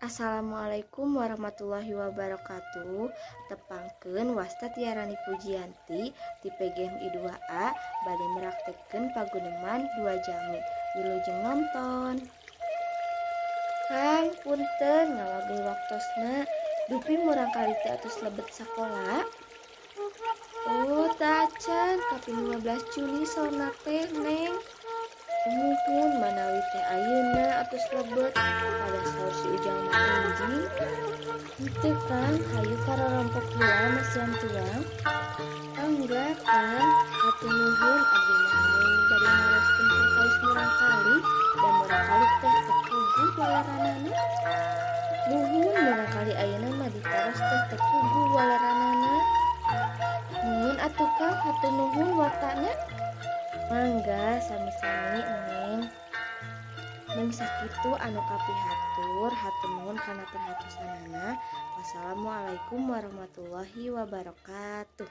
Assalamualaikum warahmatullahi wabarakatuh. Tepangkeun wasta tiarani Pujianti ti PGMI 2A bade meraktekeun paguneman 2 jami. Wilujeng nonton. Kang, punten ngawagul waktosna. Dupi murang kali teh atus lebet sakola. Oh, tacan tapi 15 Juni sona teh, Neng. Muhun manawi teh ayeuna atus lebet pada saur si Ujang mah enjing. Henteu Kang, hayu karorompok heula masian tuang. Enggak Kang, hatur nuhun abdi mah hayang bade ngareskeun perkawis murang kali dan murang kali teh tekugu walaranana. Nuhun murang kali ayeuna mah ditaros teh tekugu walaranana. Nuhun atuh Kang, hatur nuhun watana. Mangga sami-sami Neng. Mun sakitu anu kapihatur, hatur nuhun kana perhatosanana. Wassalamualaikum warahmatullahi wabarakatuh.